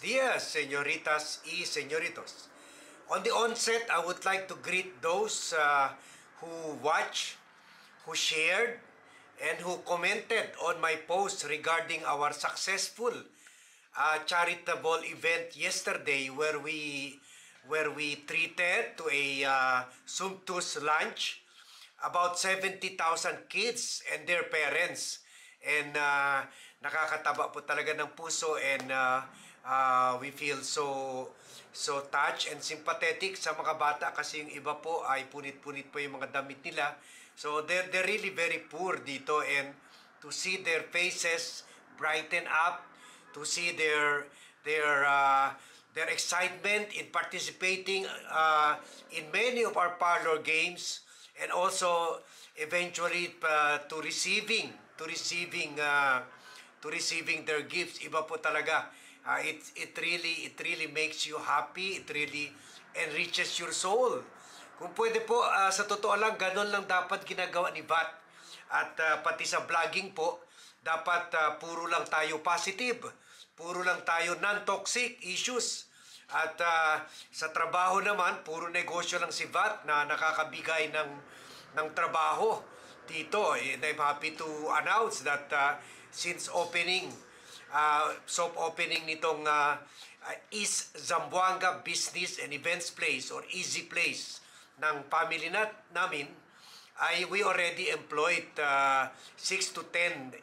dias, señoritas y señoritos. On the onset, I would like to greet those who watched, who shared, and who commented on my post regarding our successful charitable event yesterday where we treated to a sumptuous lunch about 70,000 kids and their parents. And nakakataba po talaga ng puso, and we feel so touched and sympathetic sa mga bata kasi yung iba po ay punit-punit po yung mga damit nila. So they're really very poor dito, and to see their faces brighten up, to see their excitement in participating in many of our parlor games, and also eventually to receiving their gifts. Iba po talaga. It really makes you happy. It really enriches your soul. Kung pwede po, sa totoo lang, ganun lang dapat ginagawa ni VAT. At pati sa vlogging po, dapat puro lang tayo positive. Puro lang tayo non-toxic issues. At sa trabaho naman, puro negosyo lang si VAT na nakakabigay ng trabaho dito. And I'm happy to announce that since opening, soft opening nitong East Zamboanga Business and Events Place or Easy Place ng family namin, we already employed 6 to 10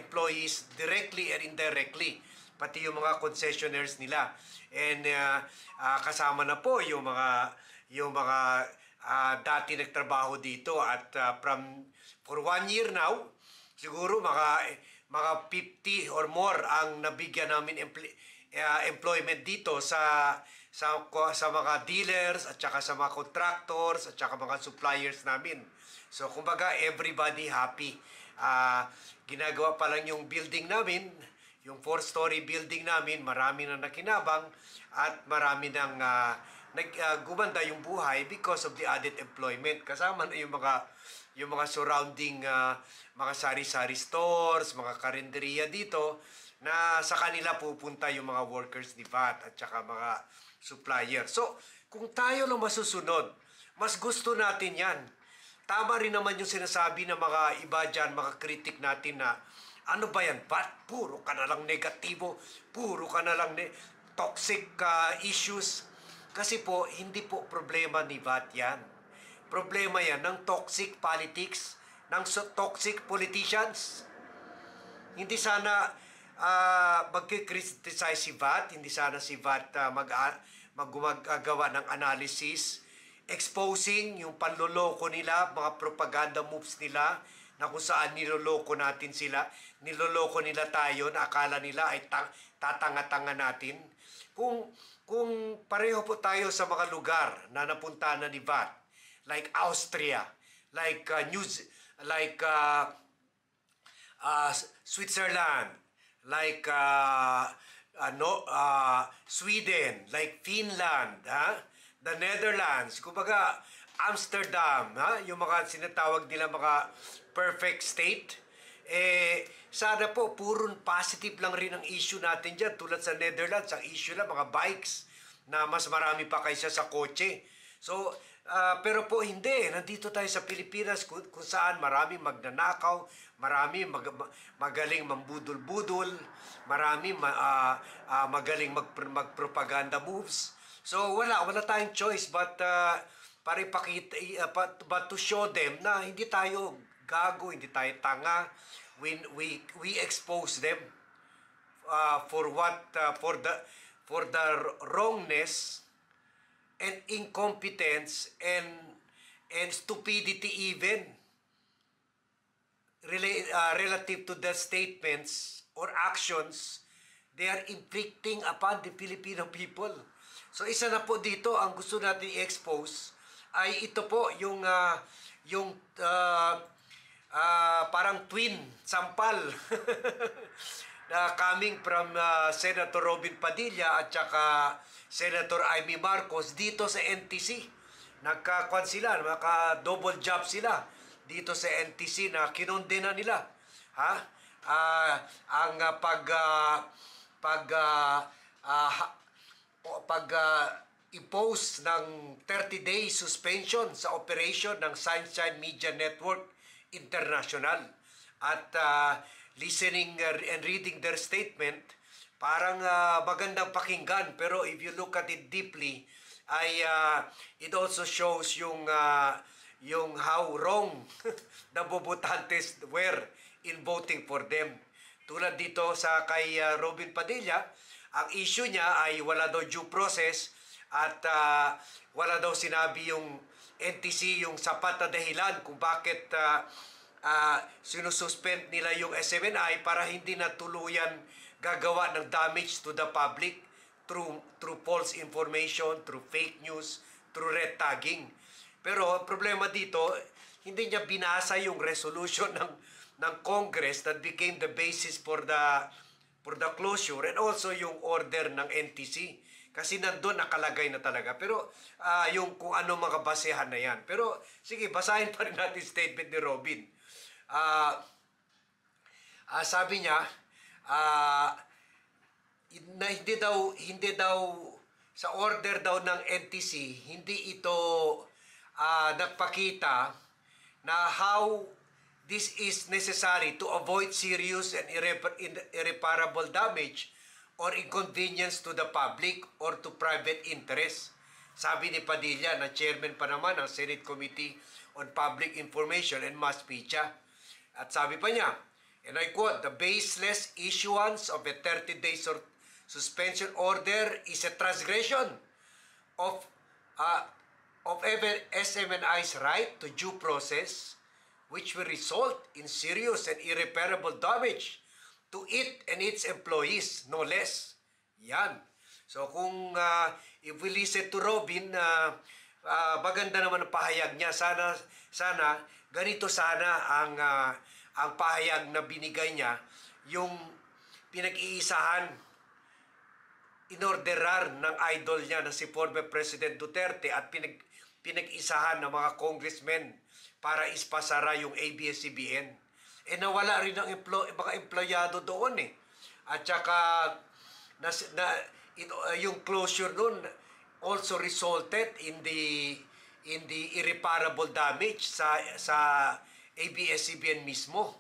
employees directly and indirectly, pati yung mga concessionaires nila. And kasama na po yung mga dati nagtrabaho dito, at for 1 year now, siguro mga 50 or more ang nabigyan namin employment dito sa mga dealers at saka sa mga contractors at saka mga suppliers namin. So kumbaga everybody happy. Ginagawa pa lang yung building namin, yung 4-story building namin, marami na nakinabang at marami nang gumanda yung buhay because of the added employment. Kasama na yung mga surrounding mga sari-sari stores, mga karinderya dito, na sa kanila pupunta yung mga workers ni VAT at saka mga supplier. So, kung tayo lang masusunod, mas gusto natin yan. Tama rin naman yung sinasabi ng mga iba dyan, mga kritik natin na, ano ba yan, VAT? Puro ka na lang negatibo, puro ka na lang toxic issues. Kasi po, hindi po problema ni VAT yan. Problema yan ng toxic politics, ng toxic politicians. Hindi sana magkikriticize si VAT, hindi sana si VAT magagawa ng analysis, exposing yung panloloko nila, mga propaganda moves nila, na kung saan niloloko natin sila, niloloko nila tayo, na akala nila ay tatanga-tanga natin. Kung pareho po tayo sa mga lugar na napunta na ni VAT, like Austria, like Switzerland, like Sweden, like Finland, the Netherlands, kumbaga Amsterdam, yung mga sinatawag nila mga perfect state, sana po puro positive lang rin ang issue natin dyan. Tulad sa Netherlands, ang issue lang mga bikes na mas marami pa kaysa sa kotse. So, pero po hindi. Nandito tayo sa Pilipinas kung saan maraming magnanakaw, marami magaling mambudol-budol, marami magaling magpropaganda moves. So, wala tayong choice but but to show them na hindi tayo gago, hindi tayo tanga. We expose them for the wrongness and incompetence and stupidity even relative to the statements or actions they are inflicting upon the Filipino people. So isa na po dito ang gusto natin i-expose ay ito po yung parang twin sampal na coming from Senator Robin Padilla at saka Senator Amy Marcos dito sa NTC. Nagkakwan sila, naka-double job sila dito sa NTC na kinondena nila. Ang impose ng 30-day suspension sa operation ng Sunshine Media Network International. At listening and reading their statement, parang magandang pakinggan, pero if you look at it deeply, it also shows yung how wrong the Bobotantes were in voting for them. Tulad dito sa kay Robin Padilla, ang issue niya ay wala daw due process at wala daw sinabi yung NTC yung sapat na dahilan kung bakit sinususpend nila yung SMNI para hindi na tuluyan gagawa ng damage to the public through false information, through fake news, through red tagging. Pero ang problema dito, hindi niya binasa yung resolution ng Congress that became the basis for the closure and also yung order ng NTC. Kasi nandun nakalagay na talaga. Pero yung kung ano mga basehan na yan. Pero sige, basahin pa rin natin statement ni Robin. Sabi niya, na hindi daw sa order daw ng NTC, hindi ito nagpakita na how this is necessary to avoid serious and irreparable damage or inconvenience to the public or to private interest. Sabi ni Padilla na chairman pa naman ng Senate Committee on Public Information and Mass Media. At sabi pa niya, and I quote, "The baseless issuance of a 30-day suspension order is a transgression of SMNI's right to due process, which will result in serious and irreparable damage to it and its employees, no less." Yan. So kung if we listen to Robin, maganda naman ang pahayag niya. Sana ganito sana ang pahayag na binigay niya, yung pinag-iisahan, inorderar ng idol niya na si former President Duterte at pinag-isahan ng mga congressmen para ispasara yung ABS-CBN. Nawala rin ang mga empleyado doon eh. At saka yung closure noon also resulted in the irreparable damage sa ABS-CBN mismo.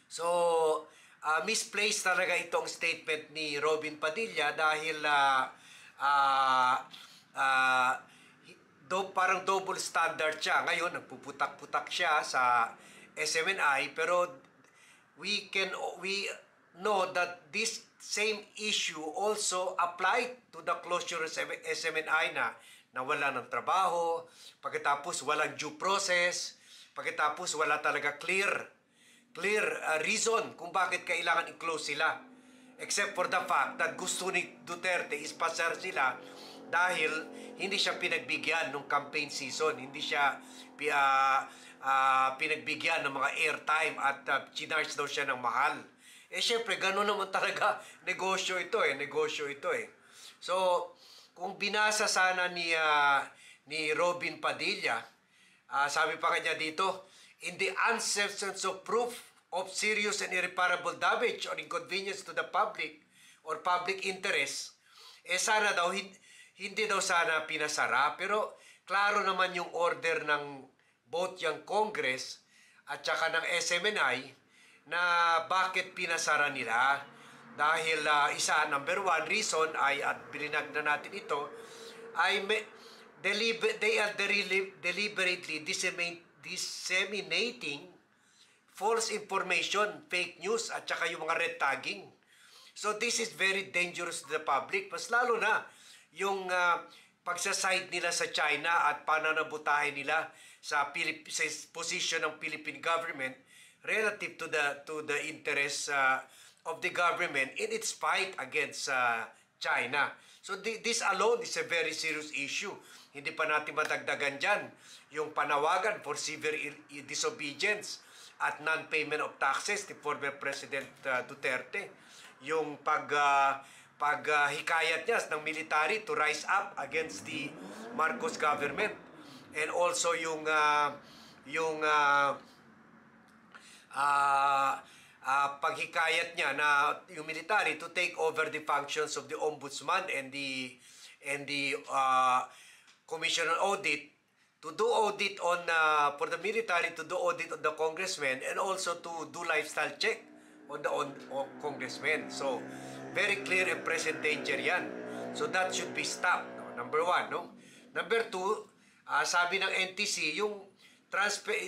So, misplaced talaga itong statement ni Robin Padilla dahil parang double standard siya. Ngayon, nagpuputak-putak siya sa SMNI, pero we know that this same issue also applied to the closure of SMNI na wala ng trabaho, pagkatapos walang due process, pagkatapos wala talaga clear reason kung bakit kailangan i-close sila. Except for the fact that gusto ni Duterte ispasar sila dahil hindi siya pinagbigyan ng campaign season, hindi siya pinagbigyan ng mga airtime at chinarge daw siya ng mahal. Syempre, gano'n naman talaga negosyo ito eh. So, kung binasa sana ni Robin Padilla, sabi pa kanya dito, in the absence of proof of serious and irreparable damage or inconvenience to the public or public interest, sana daw, hindi daw sana pinasara, pero klaro naman yung order ng both yung Congress at saka ng SMNI na bakit pinasara nila. Dahil number one reason ay, at bilinag na natin ito, ay they are deliberately disseminating false information, fake news, at saka yung mga red tagging. So this is very dangerous to the public. Mas lalo na yung pagsaside nila sa China at pananabutahin nila sa position ng Philippine government relative to the interests of the government in its fight against China. So this alone is a very serious issue. Hindi pa natin matagdagan dyan yung panawagan for severe disobedience at non-payment of taxes ni former President Duterte. Yung paghikayat niya ng military to rise up against the Marcos government. And also yung paghikayat niya na yung military to take over the functions of the ombudsman and the commission on audit, to do audit on for the military to do audit on the congressmen and also to do lifestyle check on the congressmen. So very clear and present danger yan. So that should be stopped. No? Number one, no? Number two, sabi ng NTC, yung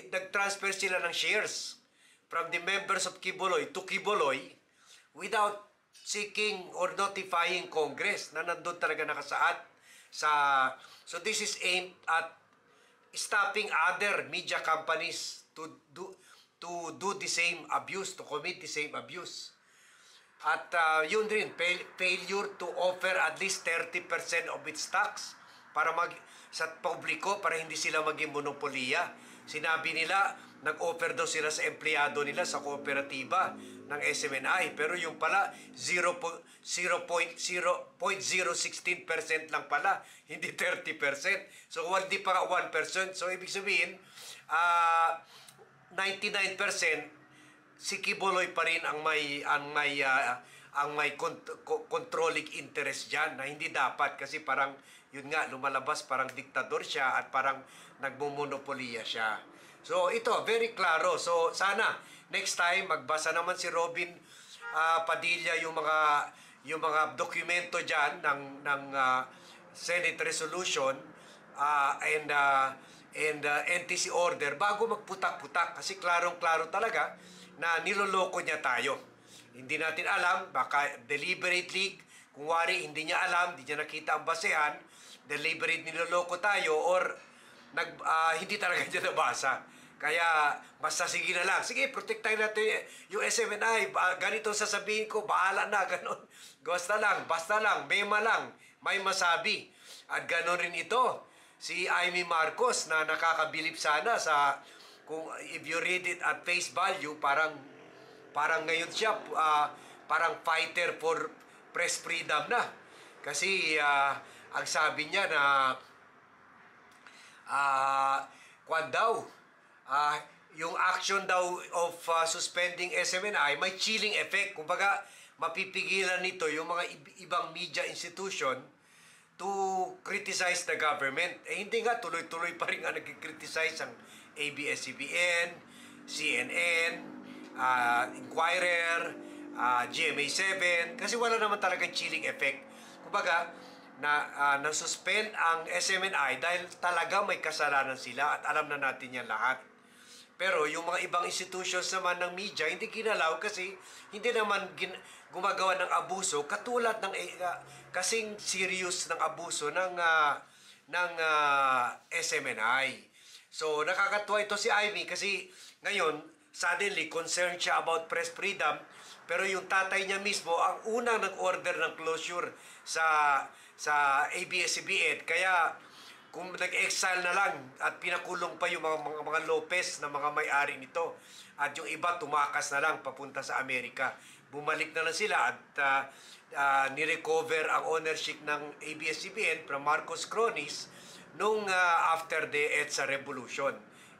nag-transfer sila ng shares from the members of Quiboloy to Quiboloy without seeking or notifying Congress na nandun talaga nakasaad sa... So this is aimed at stopping other media companies to do the same abuse, to commit the same abuse. At yun rin, failure to offer at least 30% of its stocks para sa publiko para hindi sila maging monopoliya. Sinabi nila, nag-offer daw sila sa empleyado nila sa kooperatiba ng SMNI. Pero yung pala, 0.016% lang pala, hindi 30%. So, hindi pa 1%. So, ibig sabihin, 99% si Quiboloy pa rin ang may controlling interest diyan na hindi dapat kasi parang yun nga lumalabas parang diktador siya at parang nagmumonopoliya siya. So ito very klaro. So sana next time magbasa naman si Robin Padilla yung mga dokumento diyan ng Senate resolution and NTC order bago magputak-putak kasi klarong-klaro talaga na niloloko niya tayo. Hindi natin alam, baka deliberately, kung wari hindi niya alam, hindi niya nakita ang basehan, deliberate niloloko tayo or hindi talaga niya nabasa. Kaya basta sige na lang. Sige, protektahin natin yung SMNI. Ganito sasabihin ko, bahala na, ganon. Basta lang, mema lang, may masabi. At ganon rin ito. Si Amy Marcos na nakakabilib sana sa kung if you read it at face value parang ngayon siya parang fighter for press freedom na kasi ang sabi niya na kwan daw yung action daw of suspending SMNI may chilling effect, kumbaga mapipigilan nito yung mga ibang media institution to criticize the government. Hindi nga, tuloy-tuloy pa rin nga nag-criticize ang ABS-CBN, CNN, Inquirer, GMA7, kasi wala naman talagang chilling effect. Kumbaga, na-suspend ang SMNI dahil talaga may kasalanan sila at alam na natin yan lahat. Pero yung mga ibang institutions naman ng media, hindi kinalaw kasi hindi naman gumagawa ng abuso katulad ng kasing serious ng abuso ng SMNI. So nakakatuwa ito si Amy kasi ngayon suddenly concerned siya about press freedom pero yung tatay niya mismo ang unang nag-order ng closure sa ABS-CBN kaya kung nag-exile na lang at pinakulong pa yung mga Lopez na mga may-ari nito at yung iba tumakas na lang papunta sa Amerika. Bumalik na lang sila at nirecover ang ownership ng ABS-CBN from Marcos Cronies nung after the EDSA Revolution.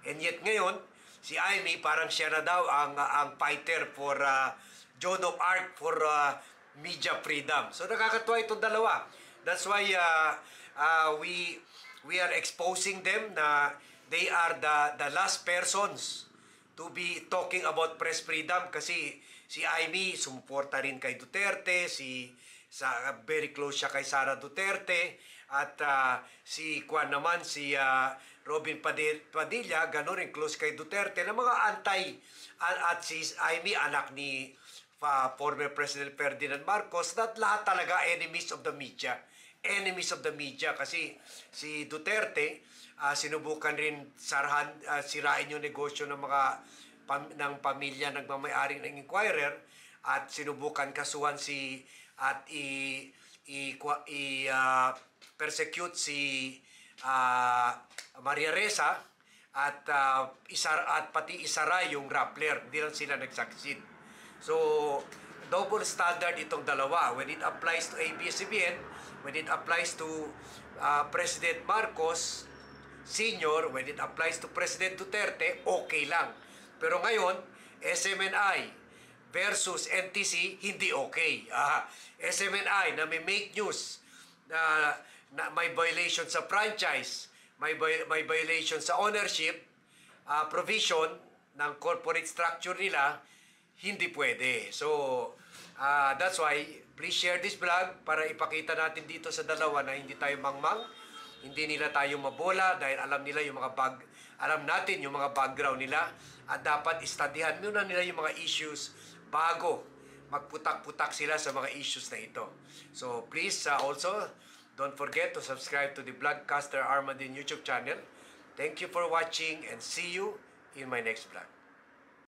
And yet ngayon, si Amy parang siya na daw ang fighter for Joan of Arc for media freedom. So nakakatuwa itong dalawa. That's why we are exposing them na they are the last persons to be talking about press freedom kasi si Amy sumuporta rin kay Duterte, very close siya kay Sara Duterte at si Robin Padilla gano'n rin close kay Duterte na mga at si Amy anak ni former President Ferdinand Marcos, that lahat talaga enemies of the media. Enemies of the media kasi si Duterte sinubukan rin sirain yung negosyo ng mga ng pamilya nagmamay-ari ng Inquirer at sinubukan kasuhan persecute si Maria Ressa at pati isara yung Rappler. Hindi lang sila nag-succeed. So double standard itong dalawa when it applies to ABS-CBN, when it applies to President Marcos Sr., when it applies to President Duterte, okay lang. Pero ngayon, SMNI, versus NTC, hindi okay. SMNI na may make news na may violation sa franchise, may violation sa ownership, provision ng corporate structure nila, hindi pwede. So, that's why, please share this vlog para ipakita natin dito sa dalawa na hindi tayo mangmang, hindi nila tayo mabola dahil alam nila yung alam natin yung mga background nila at dapat istadihan muna nila yung mga issues bago magputak-putak sila sa mga issues na ito. So please also don't forget to subscribe to the Vlogcaster Armadin YouTube channel. Thank you for watching and see you in my next vlog.